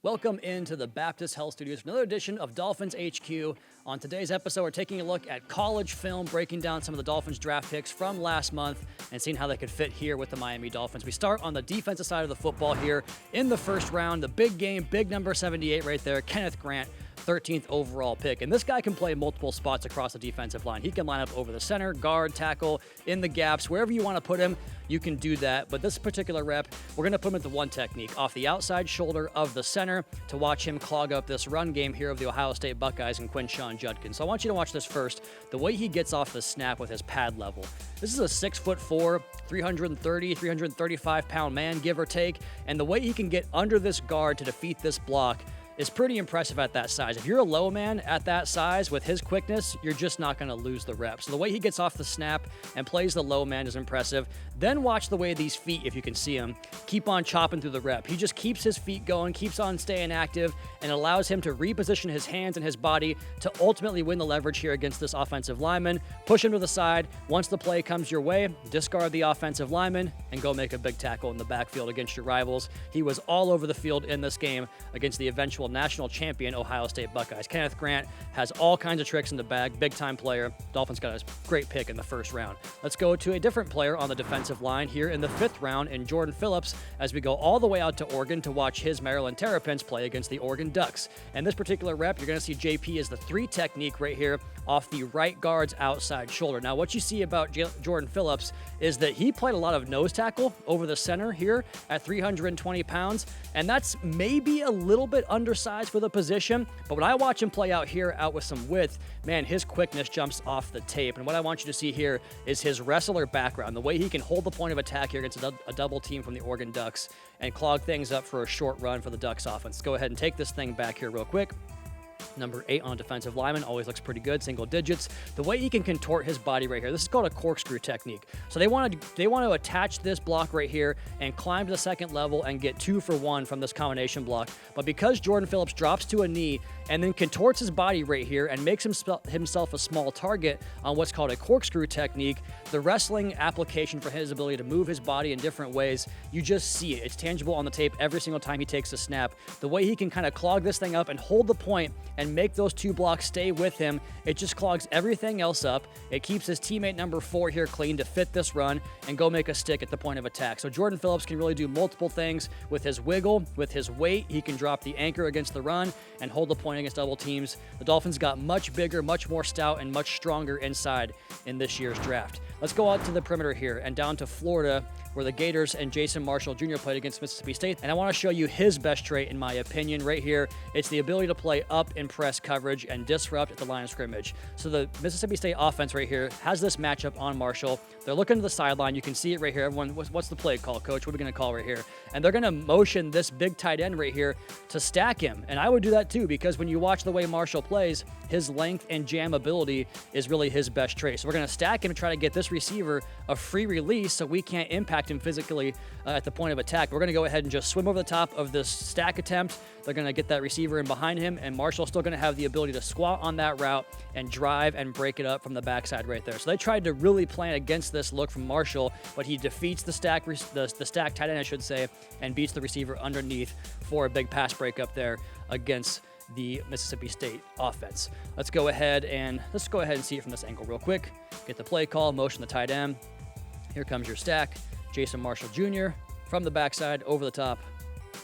Welcome into the Baptist Health Studios for another edition of Dolphins HQ. On today's episode, we're taking a look at college film, breaking down some of the Dolphins draft picks from last month and seeing how they could fit here with the Miami Dolphins. We start on the defensive side of the football here in the first round. The big game, big number 78 right there, Kenneth Grant, 13th overall pick. And this guy can play multiple spots across the defensive line. He can line up over the center, guard, tackle, in the gaps, wherever you want to put him, you can do that. But this particular rep, we're going to put him at the one technique, off the outside shoulder of the center to watch him clog up this run game here of the Ohio State Buckeyes and Quinshon Judkins. So I want you to watch this first. The way he gets off the snap with his pad level. This is a 6'4", 330, 335-pound man, give or take. And the way he can get under this guard to defeat this block is pretty impressive at that size. If you're a low man at that size with his quickness, you're just not going to lose the reps. So the way he gets off the snap and plays the low man is impressive. Then watch the way these feet, if you can see him, keep on chopping through the rep. He just keeps his feet going, keeps on staying active, and allows him to reposition his hands and his body to ultimately win the leverage here against this offensive lineman. Push him to the side. Once the play comes your way, discard the offensive lineman and go make a big tackle in the backfield against your rivals. He was all over the field in this game against the eventual national champion Ohio State Buckeyes. Kenneth Grant has all kinds of tricks in the bag, big-time player. Dolphins got a great pick in the first round. Let's go to a different player on the defensive line here in the fifth round in Jordan Phillips as we go all the way out to Oregon to watch his Maryland Terrapins play against the Oregon Ducks. And this particular rep, you're going to see JP as the 3 technique right here off the right guard's outside shoulder. Now, what you see about Jordan Phillips is that he played a lot of nose tackle over the center here at 320 pounds, and that's maybe a little bit undersized for the position, but when I watch him play out here, out with some width, man, his quickness jumps off the tape. And what I want you to see here is his wrestler background, the way he can hold the point of attack here against a double team from the Oregon Ducks and clog things up for a short run for the Ducks offense. Let's go ahead and take this thing back here real quick. Number 8 on defensive lineman, always looks pretty good, single digits. The way he can contort his body right here, this is called a corkscrew technique. So they want to attach this block right here and climb to the second level and get 2 for 1 from this combination block. But because Jordan Phillips drops to a knee and then contorts his body right here and makes himself a small target on what's called a corkscrew technique, the wrestling application for his ability to move his body in different ways, you just see it. It's tangible on the tape every single time he takes a snap. The way he can kind of clog this thing up and hold the point and make those 2 blocks stay with him, it just clogs everything else up. It keeps his teammate number 4 here clean to fit this run and go make a stick at the point of attack. So Jordan Phillips can really do multiple things with his wiggle, with his weight. He can drop the anchor against the run and hold the point against double teams. The Dolphins got much bigger, much more stout, and much stronger inside in this year's draft. Let's go out to the perimeter here and down to Florida, where the Gators and Jason Marshall Jr. played against Mississippi State. And I want to show you his best trait, in my opinion, right here. It's the ability to play up in press coverage and disrupt at the line of scrimmage. So the Mississippi State offense right here has this matchup on Marshall. They're looking to the sideline. You can see it right here. Everyone, what's the play call, Coach? What are we going to call right here? And they're going to motion this big tight end right here to stack him. And I would do that too, because when you watch the way Marshall plays, his length and jam ability is really his best trait. So we're going to stack him and try to get this receiver a free release so we can't impact him physically at the point of attack. We're going to go ahead and just swim over the top of this stack attempt. They're going to get that receiver in behind him, and Marshall's still going to have the ability to squat on that route and drive and break it up from the backside right there. So they tried to really plan against this look from Marshall, but he defeats the stack tight end, I should say, and beats the receiver underneath for a big pass break up there against the Mississippi State offense. Let's go ahead and see it from this angle real quick. Get the play call, motion the tight end. Here comes your stack. Jason Marshall Jr. from the backside over the top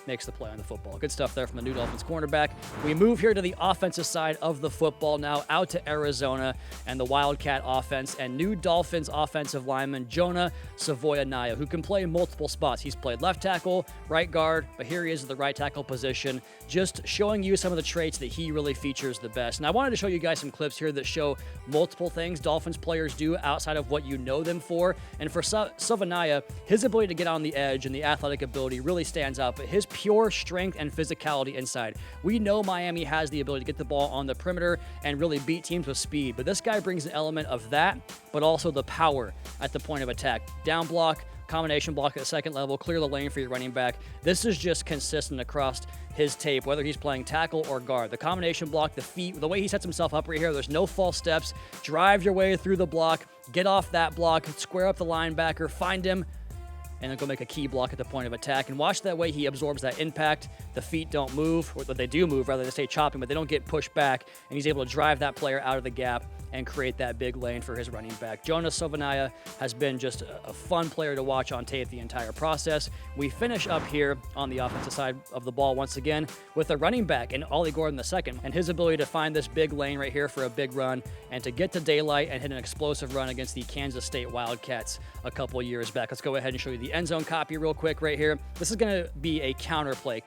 makes the play on the football. Good stuff there from the new Dolphins cornerback. We move here to the offensive side of the football now, out to Arizona and the Wildcat offense and new Dolphins offensive lineman Jonah Seavoya, who can play multiple spots. He's played left tackle, right guard, but here he is at the right tackle position, just showing you some of the traits that he really features the best. And I wanted to show you guys some clips here that show multiple things Dolphins players do outside of what you know them for. And for Seavoya, his ability to get on the edge and the athletic ability really stands out, but his pure strength and physicality inside. We know Miami has the ability to get the ball on the perimeter and really beat teams with speed, but this guy brings an element of that, but also the power at the point of attack. Down block, combination block at the second level, clear the lane for your running back. This is just consistent across his tape, whether he's playing tackle or guard. The combination block, the feet, the way he sets himself up right here, there's no false steps. Drive your way through the block, get off that block, square up the linebacker, find him, and then go make a key block at the point of attack. And watch that way he absorbs that impact. The feet don't move, or they do move, rather they stay chopping, but they don't get pushed back, and he's able to drive that player out of the gap and create that big lane for his running back. Jonah Seavoya has been just a fun player to watch on tape the entire process. We finish up here on the offensive side of the ball once again with a running back in Olly Gordon II, and his ability to find this big lane right here for a big run and to get to daylight and hit an explosive run against the Kansas State Wildcats a couple years back. Let's go ahead and show you the end zone copy real quick right here. This is going to be a counter play.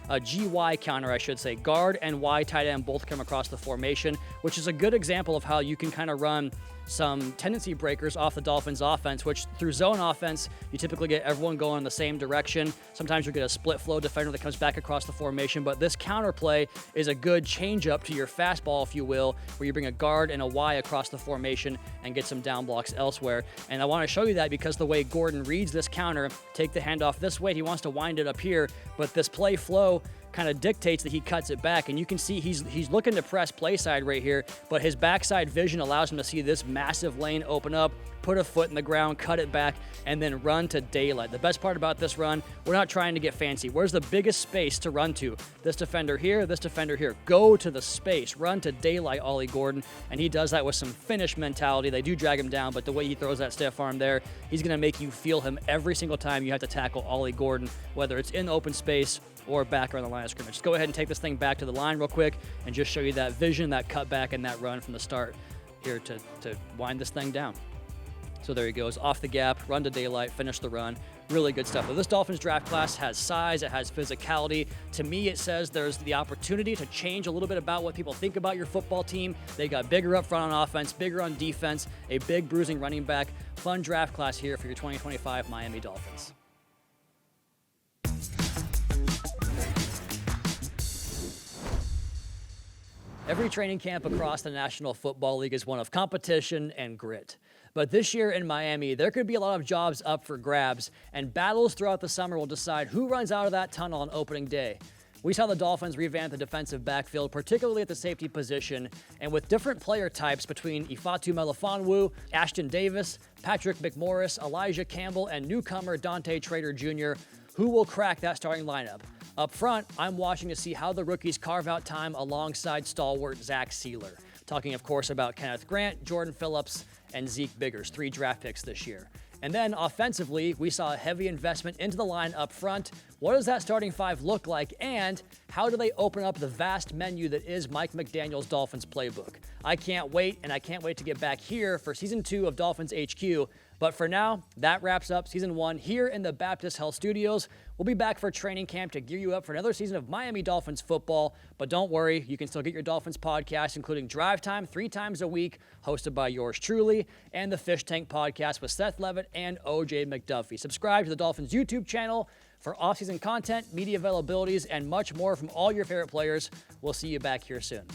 A GY counter, I should say. Guard and Y tight end both come across the formation, which is a good example of how you can kind of run some tendency breakers off the Dolphins offense, which through zone offense, you typically get everyone going in the same direction. Sometimes you get a split flow defender that comes back across the formation, but this counter play is a good change up to your fastball, if you will, where you bring a guard and a Y across the formation and get some down blocks elsewhere. And I want to show you that because the way Gordon reads this counter, take the handoff this way, he wants to wind it up here, but this play flow kind of dictates that he cuts it back, and you can see he's looking to press play side right here, but his backside vision allows him to see this massive lane open up, put a foot in the ground, cut it back, and then run to daylight. The best part about this run, we're not trying to get fancy. Where's the biggest space to run to? This defender here, this defender here. Go to the space, run to daylight, Olly Gordon, and he does that with some finish mentality. They do drag him down, but the way he throws that stiff arm there, he's going to make you feel him every single time you have to tackle Olly Gordon, whether it's in open space or back around the line of scrimmage. Just go ahead and take this thing back to the line real quick and just show you that vision, that cutback, and that run from the start here to wind this thing down. So there he goes, off the gap, run to daylight, finish the run. Really good stuff. But this Dolphins draft class has size, it has physicality. To me, it says there's the opportunity to change a little bit about what people think about your football team. They got bigger up front on offense, bigger on defense, a big bruising running back. Fun draft class here for your 2025 Miami Dolphins. Every training camp across the National Football League is one of competition and grit. But this year in Miami, there could be a lot of jobs up for grabs, and battles throughout the summer will decide who runs out of that tunnel on opening day. We saw the Dolphins revamp the defensive backfield, particularly at the safety position, and with different player types between Ifeatu Melifonwu, Ashton Davis, Patrick McMorris, Elijah Campbell, and newcomer Dante Trader Jr., who will crack that starting lineup? Up front, I'm watching to see how the rookies carve out time alongside stalwart Zach Sealer. Talking, of course, about Kenneth Grant, Jordan Phillips, and Zeke Biggers, 3 draft picks this year. And then offensively, we saw a heavy investment into the line up front. What does that starting 5 look like? And how do they open up the vast menu that is Mike McDaniel's Dolphins playbook? I can't wait, and I can't wait to get back here for Season 2 of Dolphins HQ. But for now, that wraps up Season 1 here in the Baptist Health Studios. We'll be back for training camp to gear you up for another season of Miami Dolphins football. But don't worry, you can still get your Dolphins podcast, including Drive Time 3 times a week, hosted by yours truly, and the Fish Tank podcast with Seth Levitt and OJ McDuffie. Subscribe to the Dolphins YouTube channel for off-season content, media availabilities, and much more from all your favorite players. We'll see you back here soon.